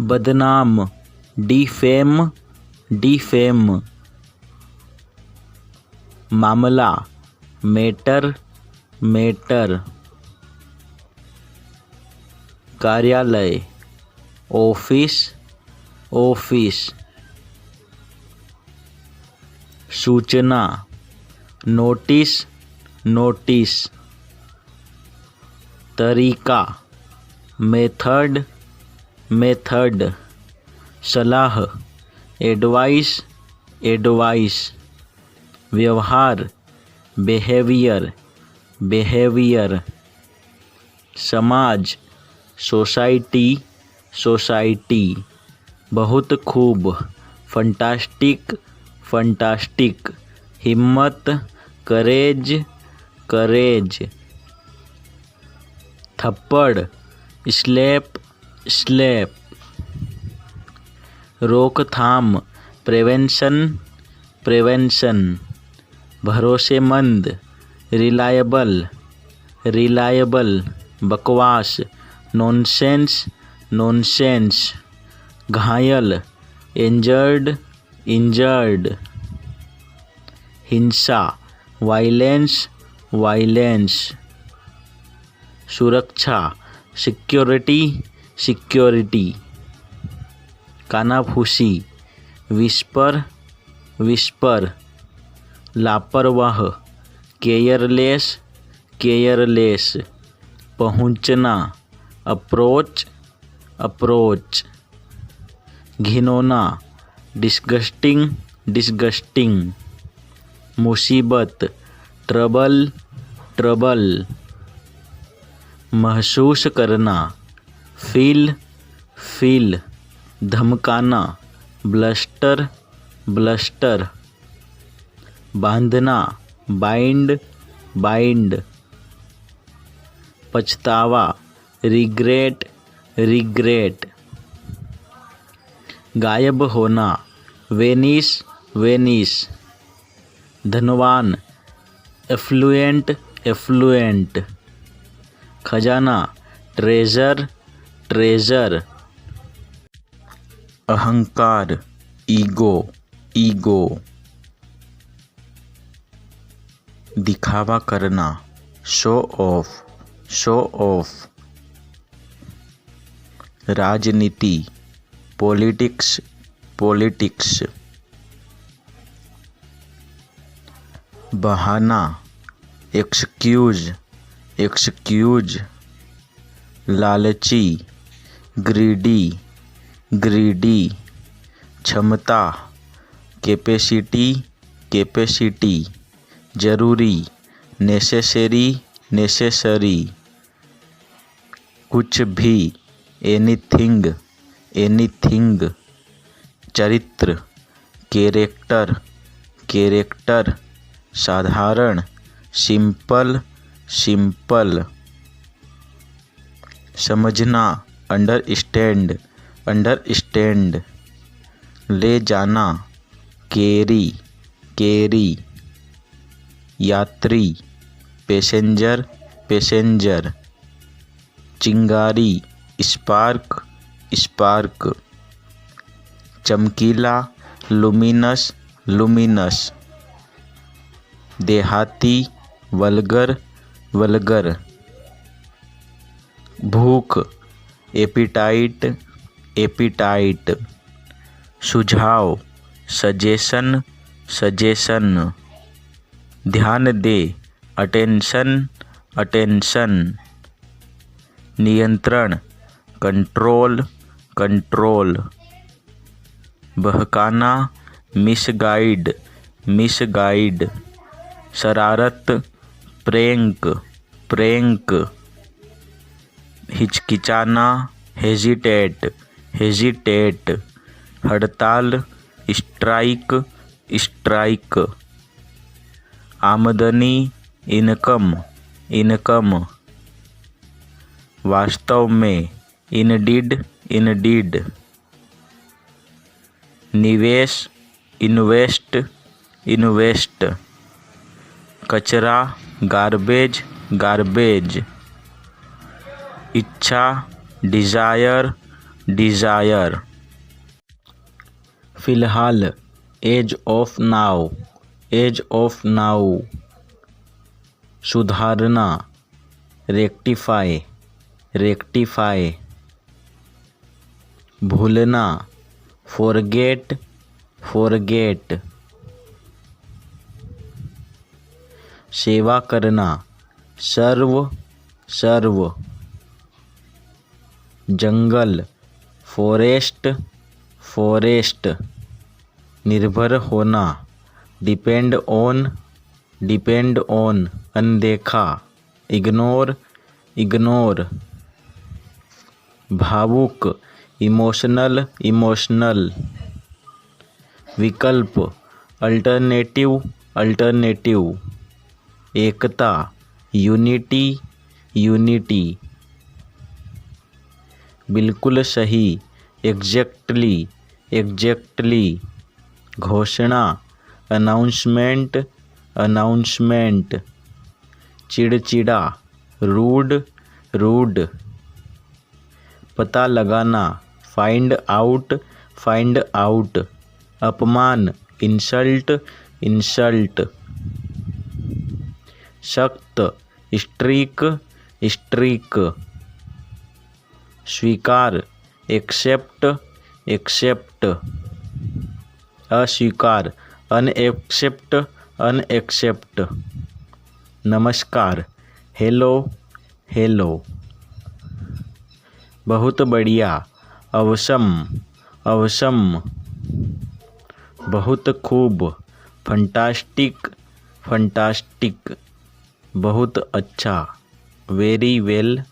बदनाम, defame, defame. मामला, matter, matter. कार्यालय, ऑफिस, ऑफिस। सूचना, नोटिस, नोटिस। तरीका, मेथड, मेथड। सलाह, एडवाइस, एडवाइस। व्यवहार, बिहेवियर, बिहेवियर। समाज, सोसाइटी, सोसाइटी। बहुत खूब, फंटास्टिक, फंटास्टिक। हिम्मत, करेज, करेज। थप्पड़, स्लैप, स्लैप। रोकथाम, प्रिवेंशन, प्रिवेंशन। भरोसेमंद, रिलायबल, रिलायबल। बकवास, नॉनसेंस, नॉनसेंस। घायल, इंजर्ड, इंजर्ड। हिंसा, वायलेंस, वायलेंस। सुरक्षा, सिक्योरिटी, सिक्योरिटी। कानाफूसी, विस्पर, विस्पर। लापरवाह, केयरलेस, केयरलेस। पहुंचना, अप्रोच, अप्रोच। घिनौना, डिस्गस्टिंग, डिस्गस्टिंग। मुसीबत, ट्रबल, ट्रबल। महसूस करना, फील, फील। धमकाना, ब्लस्टर, ब्लस्टर। बांधना, बाइंड, बाइंड। पछतावा, रिग्रेट, रिग्रेट। गायब होना, वेनिस, वेनिस। धनवान, एफ्लुएंट, एफ्लुएंट। खजाना, ट्रेजर, ट्रेजर। अहंकार, ईगो, ईगो। दिखावा करना, शो ऑफ, शो ऑफ। राजनीति, पॉलिटिक्स, पॉलिटिक्स। बहाना, एक्सक्यूज, एक्सक्यूज। लालची, ग्रीडी, ग्रीडी। क्षमता, कैपेसिटी, कैपेसिटी। जरूरी, नेसेसरी, नेसेसरी। कुछ भी, एनीथिंग, एनीथिंग। चरित्र, कैरेक्टर, कैरेक्टर। साधारण, सिंपल, सिंपल। समझना, अंडरस्टैंड, अंडरस्टैंड। ले जाना, कैरी, कैरी। यात्री, पैसेंजर, पैसेंजर। चिंगारी, स्पार्क, स्पार्क। चमकीला, लुमिनस, लुमिनस। देहाती, वल्गर, वल्गर। भूख, एपिटाइट, एपिटाइट। सुझाव, सजेशन, सजेशन। ध्यान दे, अटेंशन, अटेंशन। नियंत्रण, कंट्रोल, कंट्रोल। बहकाना, मिसगाइड, मिसगाइड। शरारत, प्रैंक, प्रैंक। हिचकिचाना, हेजिटेट, हेजिटेट। हड़ताल, स्ट्राइक, स्ट्राइक। आमदनी, इनकम, इनकम। वास्तव में, इनडीड, इनडीड। निवेश, इन्वेस्ट, इन्वेस्ट। कचरा, गार्बेज, गार्बेज। इच्छा, डिज़ायर, डिज़ायर। फ़िलहाल, as of now, as of now. सुधारना, रेक्टिफाई, रेक्टिफाई। भूलना, फॉरगेट, फॉरगेट। सेवा करना, सर्व, सर्व। जंगल, फॉरेस्ट, फॉरेस्ट। निर्भर होना, डिपेंड ऑन, डिपेंड ऑन। अनदेखा, इग्नोर, इग्नोर। भावुक, इमोशनल, इमोशनल। विकल्प, अल्टरनेटिव, अल्टरनेटिव। एकता, यूनिटी, यूनिटी। बिल्कुल सही, एग्जैक्टली, एग्जैक्टली। घोषणा, अनाउंसमेंट, अनाउंसमेंट। चिड़चिड़ा, रूड, रूड। पता लगाना, फाइंड आउट, फाइंड आउट। अपमान, इंसल्ट, इंसल्ट। सख्त, स्ट्रिक, स्ट्रिक। स्वीकार, एक्सेप्ट, एक्सेप्ट। अस्वीकार, अनएक्सेप्ट, अनएक्सेप्ट। नमस्कार, हेलो, हेलो। बहुत बढ़िया, अवसम, अवसम। बहुत खूब, फंटास्टिक, फंटास्टिक। बहुत अच्छा, वेरी वेल,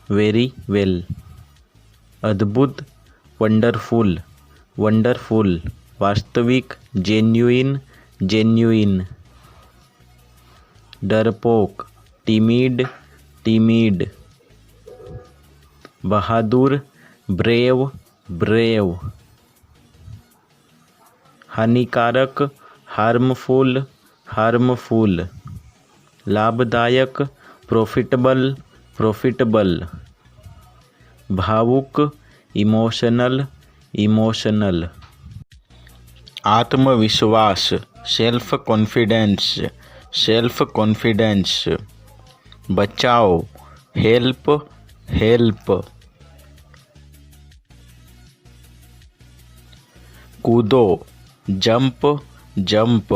वेरी वेल। अद्भुत, वंडरफुल, वंडरफुल। वास्तविक, जेन्युइन, जेन्युइन। डरपोक, टिमिड, टिमिड। बहादुर, ब्रेव, ब्रेव। हानिकारक, हार्मफुल, हार्मफुल। लाभदायक, प्रॉफिटेबल, प्रॉफिटेबल। भावुक, इमोशनल, इमोशनल। आत्मविश्वास, सेल्फ कॉन्फिडेंस, सेल्फ कॉन्फिडेंस। बचाओ, हेल्प, हेल्प। कूदो, जंप, जंप।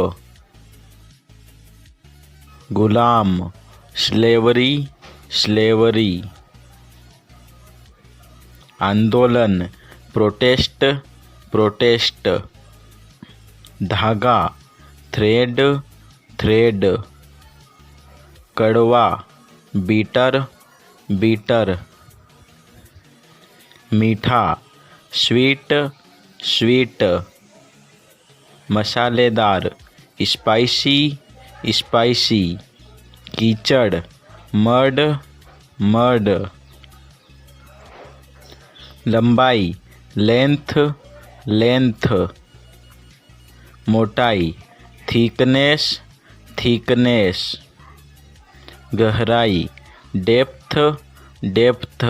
गुलाम, स्लेवरी, स्लेवरी। आंदोलन, प्रोटेस्ट, प्रोटेस्ट। धागा, थ्रेड, थ्रेड। कड़वा, बीटर, बीटर। मीठा, स्वीट, स्वीट। मसालेदार, स्पाइसी, स्पाइसी। कीचड़, मड, मड। लंबाई, लेंथ, लेंथ। मोटाई, थिकनेस, थिकनेस। गहराई, डेप्थ, डेप्थ।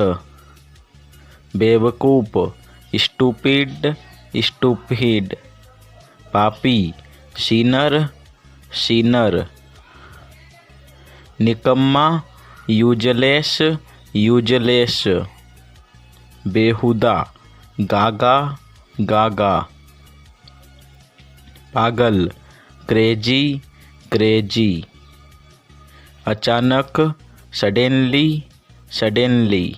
बेवकूफ, स्टूपिड, स्टूपिड। पापी, सिनर, सिनर। निकम्मा, यूजलेस, यूजलेस। बेहुदा, गागा, गागा। पागल, क्रेजी, क्रेजी। अचानक, सडेनली, सडेनली।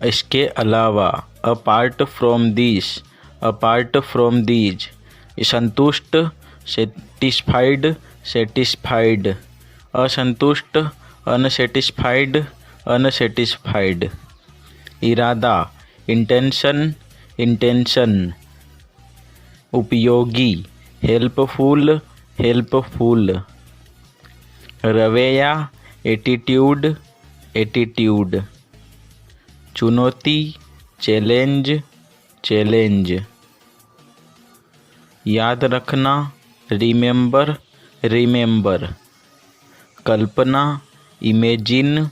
इसके अलावा, apart from this, apart from these. संतुष्ट, सेटिस्फाइड, सेटिस्फाइड। असंतुष्ट, अनसेटिस्फाइड, अनसेटिस्फाइड। इरादा, इंटेंशन, इंटेंशन। उपयोगी, हेल्पफुल, हेल्पफुल। रवैया, एटीट्यूड, एटीट्यूड। चुनौती, चैलेंज, चैलेंज। याद रखना, रिमेंबर, रिमेंबर। कल्पना, इमेजिन,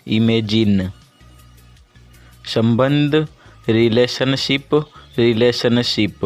इमेजिन। संबंध, रिलेशनशिप रिलेशनशिप